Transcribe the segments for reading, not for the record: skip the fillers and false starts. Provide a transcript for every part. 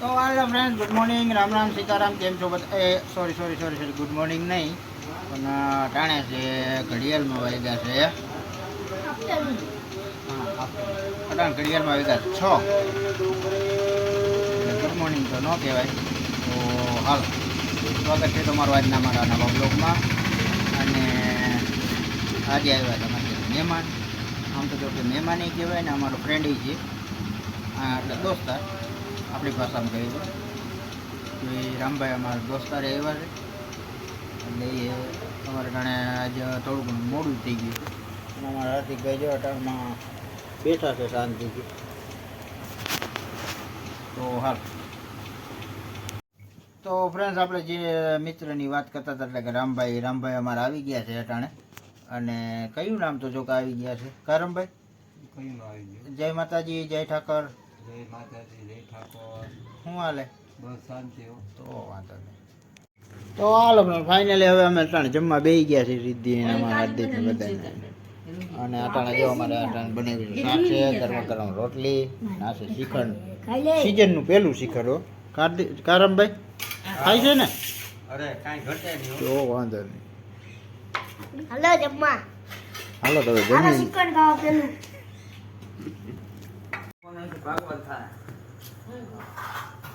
તો hello friend, good morning, Ram Ram, Sitaram. કેમ છો બધા? સોરી, ગુડ મોર્નિંગ નહીં, પણ ટાણે છે ઘડિયાળમાં વાગ્યા છે અટાણ ઘડિયાળમાં વાગ્યા 6. ગુડ મોર્નિંગ તો ન કહેવાય. તો હાલ સ્વાગત છે તમારું આજના મારા નવા બ્લોગમાં. અને આજે આવ્યા તમારે મહેમાન. આમ તો જો કે મહેમાન કહેવાય ને, અમારો ફ્રેન્ડ છે, એટલે દોસ્તાર આપણી ભાષામાં કહી દો તો એ રામભાઈ અમારા દોસ્તારે આવ્યા છે. એટલે એ અમારે ઘણે આજે થોડું ઘણું મોડું થઈ ગયું છે. અને અમારા હાર્દિકભાઈ જો અટાણમાં બેઠા છે શાંતિથી. તો હાલ તો ફ્રેન્ડ્સ, આપણે જે મિત્રની વાત કરતા હતા, એટલે કે રામભાઈ અમારે આવી ગયા છે અટાણે. અને કયું નામ તો જો કે આવી ગયા છે કા રામભાઈ? કયું આવી ગયું? જય માતાજી, જય ઠાકર. જય માતાજી, જય ઠાકોર. શું હાલે? બસ શાંતિ હો. તો વાંધો નહીં. તો હાલો ફાઇનલી હવે અમે અટાણે જમવા બેસી ગયા છીએ, સિદ્ધિ અને અમારા હાર્દિક ને બધા. અને અટાણે જો અમારે અટાણે બનાવેલું શાક છે, ગરમા ગરમ રોટલી, આ છે શ્રીખંડ, સિઝનનું પહેલું શ્રીખંડ હો. કારમભાઈ ખાય છે ને? અરે કાંઈ ઘટે નહીં. તો વાંધો નહીં. હલો જમવા. હાલો તો હવે આના જમી. ચિકન ખાવા પેલું.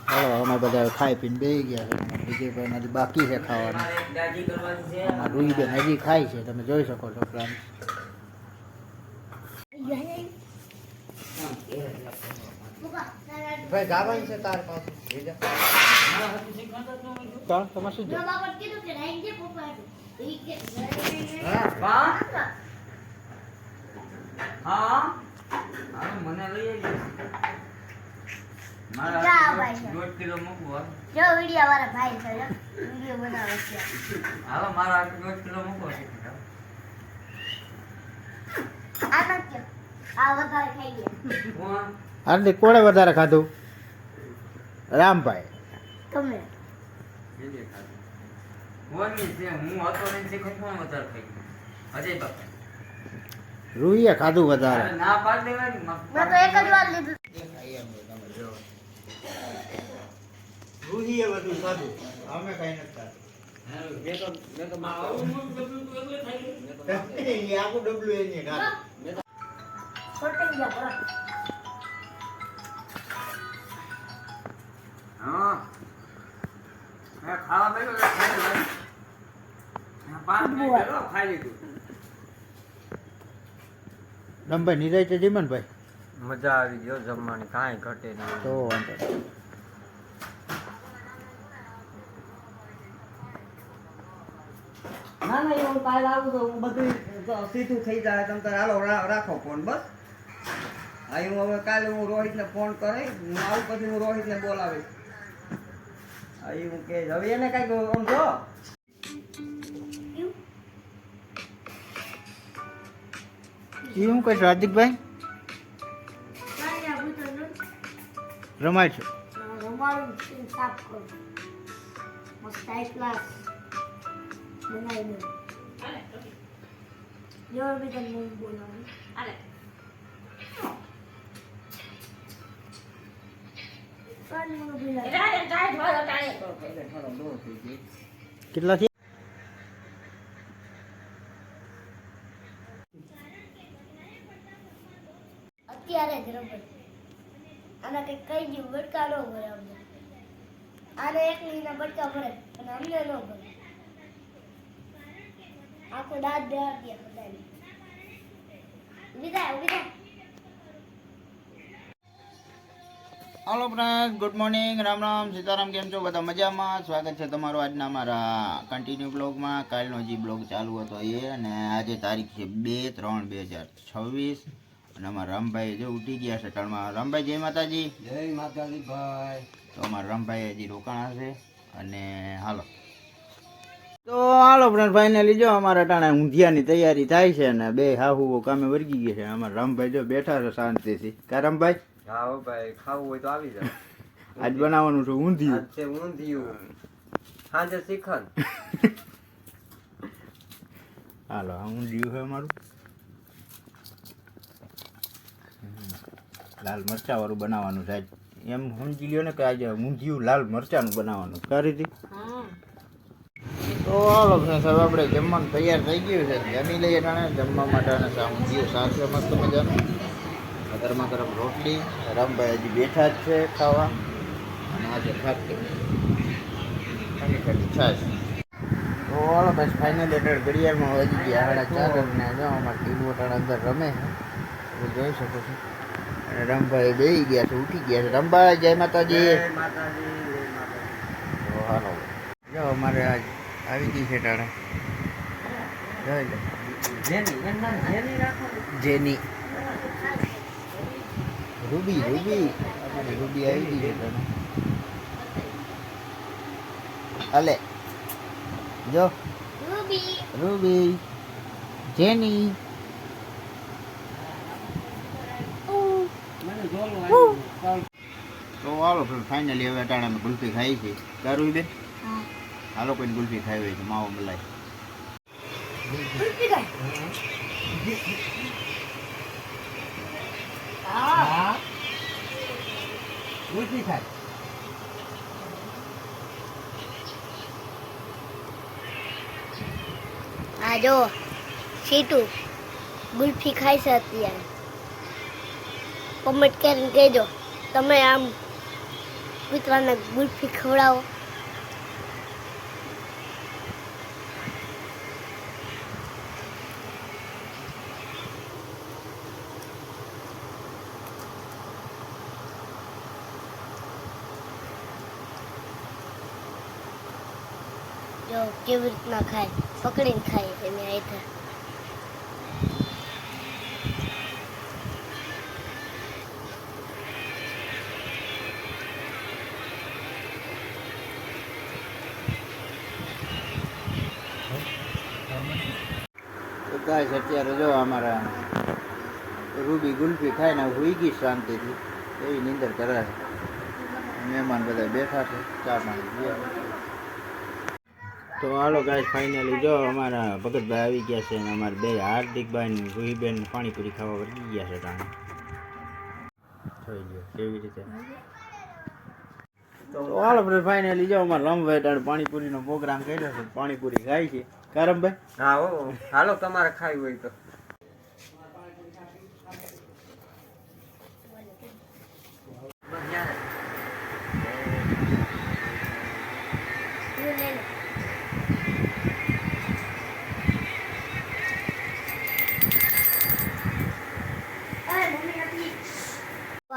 હાલો અમે બધા ખાઈ પીને બેસી ગયા છે. બીજે ભાઈ હજી બાકી છે ખાવાનું. રૂહીબેન હજી ખાય છે, તમે જોઈ શકો છો પ્લાન. ભાઈ ગાવાનું છે તાર પાસે. તમારે શું છે? મેં બાપા કીધું કે રાઈન જે પપ્પા હતું. ઈ કે મને લઈ જા ભાઈ. 1.5 કિલો મૂકવો. જો વિડિયો વાળા ભાઈ છે, વિડિયો બનાવે છે. હાલો મારા 1.5 કિલો મૂકવો. આ નાખ્યો. આ વધારે ખાઈ ગયા. હાર્દિક કોણે વધારે ખાધું? રામભાઈ. તમે હું હતો ને તે ખોખમાં વધારે થઈ ગયો. અજય બાપા રૂહીએ ખાધું વધારે. ના પાડ દેવાની. મેં તો એક જ વાર લીધું. રૂહીએ બધું ખાધું, અમે કઈ નથી ખાધું. આખું ડબલું એને ખાધું. છોટી ગયા બરાબર. હા મેં ખાવા બેઠો તો ખાઈ લીધું. 5 મિનિટ પહેલો ખાઈ લીધું. રામભાઈ નિરાય છે જીમનભાઈ? મજા આવી ગયો જમવાની, કાંઈ ઘટે નહીં. તો વાંધો નહીં. ના ના એવું કાલે આવું તો બધું સીધું થઈ જાય. તમે તારે હાલો રાખો ફોન બસ. હા હું હવે કાલે હું રોહિતને ફોન કરે, હું આવું પછી હું રોહિતને બોલાવીશ. હા હું કે હવે એને કઈક આમ જો એ હું કહીશ હાર્દિકભાઈ? મારે આ ભૂતળ રમાય છે. રમાડું સીન સાફ કરું. મસ્ત હાઈ ક્લાસ બનાવી દઉં. જો બી તમને બોલાવું. કેટલા છે? અત્યારે જ રબર આના કઈ કઈ ગયું બટકા ન ભરે અમને. આને એકલીના બટકા ભરે અને અમને ન ભરે. આખો દાંત બેહાડી બધાને. વિદાય. Hello friend, good morning, Ram Ram, Sitaram. કેમ છો બધા? મજામાં? સ્વાગત છે તમારું આજના મારા કન્ટિન્યુ બ્લોગમાં. કાલનો જે બ્લોગ ચાલુ હતો એ, અને આજે તારીખ છે 2/3/2026. અને અમારા રામભાઈ જો ઉઠી ગયા છે ટાણમાં. રામભાઈ જય માતાજી. જય માતાજી ભાઈ. તો અમારા રામભાઈ હજી રોકાણા છે. અને હાલો તો હાલો ફ્રેન્ડ, ફાઇનલી જો અમારા ટાણા ઊંધિયાની તૈયારી થાય છે. અને બે હાહુઓ કામે વર્ગી ગયા છે. અમારા રામભાઈ જો બેઠા છે શાંતિથી. કા રામભાઈ? હા હો ભાઈ, ખાવું હોય તો આવી જાવ. આજ બનાવવાનું છે ઊંધિયું. આજે ઊંધિયું, સાંજે શ્રીખંડ. હાલો આ ઊંધિયું છે અમારું. લાલ મરચા વાળું બનાવવાનું છે. એમ સમજી લ્યો ને કે આજે મૂંધિયું લાલ મરચાંનું બનાવવાનું કરી હતી. તો હાલો ફ્રેન્ડ્સ, હવે આપણે જમવાનું તૈયાર થઈ ગયું છે. જમી લઈએ ટાણે જમવા માટે. અને ઊંધિયું શાક છે મસ્ત મજાનું, ગરમા ગરમ રોટલી. રામભાઈ હજી બેઠા જ છે ખાવા. અને આજે ખાતી ઠંડી ઠંડી છાશ. તો હાલો બસ ફાઇનલ એટેડ ઘડિયાળમાં વાગી ગયા 4:30 ને જો અમારે ટીમ વટાણ અંદર રમે છે, તમે જોઈ શકો છો. અને રામભાઈ બેસી ગયા છે, ઉઠી ગયા છે. રામભાઈ જય માતાજી. જય માતાજી, જય માતાજી. તો હાલો જો અમારે આજ આવી ગઈ છે ટાણે. જોઈ લે જેની એમ નામ જેની રાખવાનું. જેની રૂબી અમારી રૂબી આવી ગઈ છે ટાણે. હાલે જો રૂબી જેની. મને જોલું આવ્યું. તો હાલો ફાઇનલી હવે અટાણે અમે ગુલ્ફી ખાઈ છે. તારું બેન હાલો કોઈને ગુલ્ફી ખાઈ હોય તો માવો મલાઈ. હા ઉલટી થાય. આ જો સીટું ગુલ્ફી ખાઈ છે અત્યારે. કોમેન્ટ કરીને કહેજો તમે આમ કૂતરાને ગુલ્ફી ખવડાવો. જો કેવી રીતના ખાય, પકડીને ખાય એની આઈથે. તો ગાઈસ અત્યારે જો અમારા રૂબી ગુલ્ફી ખાઈને હોઈ ગઈ શાંતિથી. એવી નીંદર કરે છે. મહેમાન બધા બેઠા છે, ચા પાણી પીવા. તો હાલો ગાઈસ ફાઇનલી જો અમારા ભગતભાઈ આવી ગયા છે. અને અમારા બે હાર્દિકભાઈ ને રૂહીબેન પાણીપુરી ખાવા વળગી ગયા છે ટાણે. જોઈ લ્યો કેવી રીતે. તો હાલો ફાઇનલી જો અમારા રામભાઈ ટાણે પાણીપુરીનો પ્રોગ્રામ કર્યો છે. પાણીપુરી ખાય છે કારમભાઈ. હા હો, હાલો તમારે ખાવી હોય તો.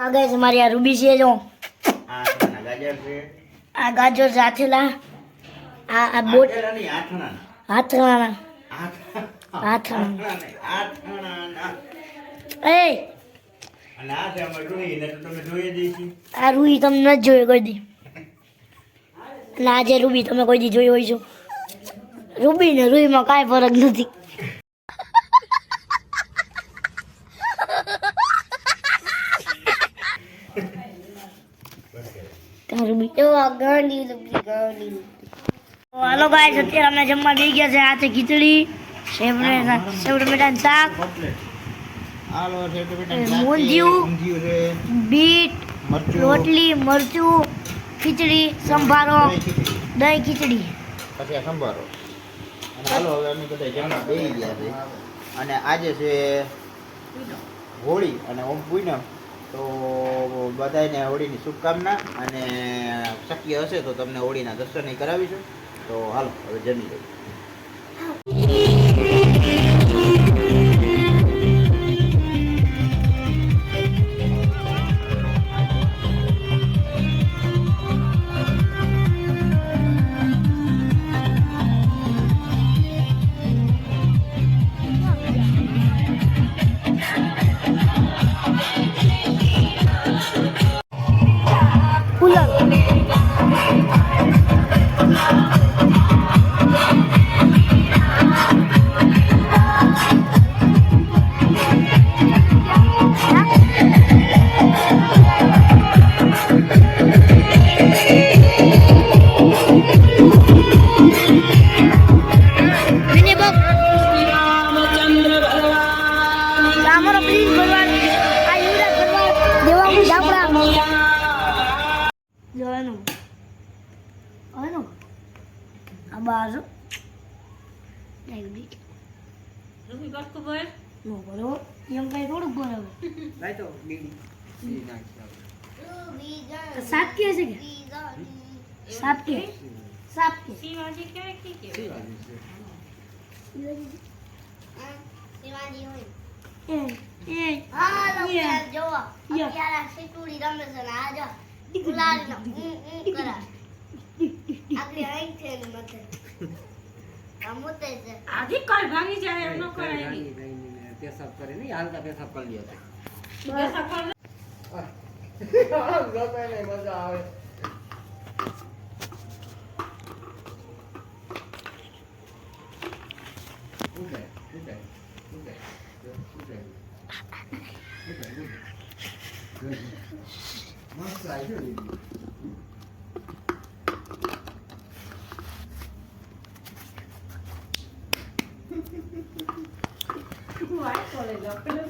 આગળ છે મારી આ રૂબી છે. જો આ ગાજર છે, આ ગાજર સાથેલા, આ બોટ હાથણાના એ આ રૂઈ તમે નથી જોઈ કોઈ દી. અને આજે રૂબી તમે કોઈ દી જોઈ હોય છો. રૂબી ને રૂઈમાં કાંઈ ફરક નથી. હાલો ગાઈસ, અત્યારે અમે જમવા બેસી ગયા છે. આ છે ખીચડી, સેવ ટમેટાનું શાક, મૂંધિયું, બીટ, રોટલી, મરચું, ખીચડી, સંભારો, દહીં ખીચડી. પછી આ સંભારો. અને હાલો હવે અમે બધા જમવા બેસી ગયા છે. અને આજે છે હોળી અને ઓમ પૂનમ. તો બધાને હોળીની શુભકામના. અને શક્ય હશે તો તમને હોળીના દર્શન કરાવીશું. તો હાલો હવે જમી લઈએ. કુલર જો એનું એનું આ બાર ડાયબિટ રૂબી કટકું બોલ નો બોલો એમ કઈ થોડુંક બોલાવે લાય તો બીડી બીડી નાખી આવો. સાપ કે છે કે સાપ કે સાપ કે શિવાજી ક્યાં કે સી વાજી છે. એ એ આધી કઈ ભાગી જાય એમ ન કરાય ગાડી લઈને પેશાબ કરે નહીં હાલતા પેશાબ કરી લ્યો તો. બેસા કર લોકોને મજા આવે. ઉડે, ઉડે, ઉડે, ઉડે. ઉડે, ઉડે. મસ્ત આવ્યું દીદી. વાય કોલે લો પેલો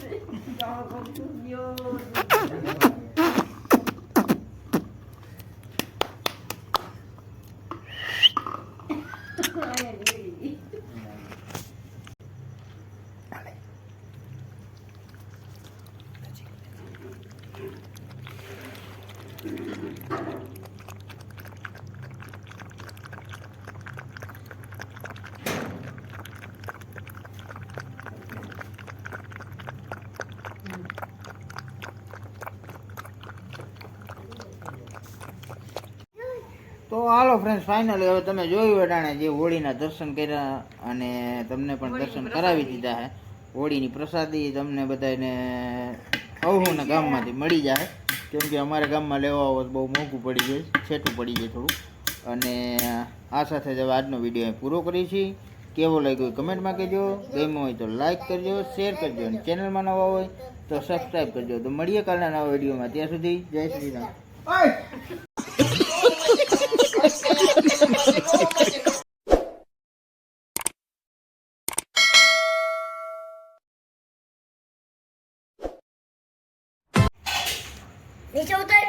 ગાવ કોતું યો તો હાલો ફ્રેન્ડ્સ ફાઇનલી હવે તમે જોયું અટાણે જે હોળીના દર્શન કર્યા અને તમને પણ દર્શન કરાવી દીધા છે. હોળીની પ્રસાદી તમને બધાને અવહુના ગામમાંથી મળી જાય, કેમ કે અમારા ગામમાં લેવા આવો તો બહુ મોંઘું પડી જાય, છેટું પડી જાય થોડું. અને આ સાથે જ હવે આજનો વિડીયો અહીં પૂરો કરીએ છીએ. કેવો લાગ્યો કમેન્ટમાં કહેજો, ગમ્યો હોય તો લાઈક કરજો, શેર કરજો અને ચેનલમાં નવા હોય તો સબસ્ક્રાઈબ કરજો. તો મળીએ કાલના નવા વિડીયોમાં, ત્યાં સુધી જય શ્રી રામ. નીચે ઉતર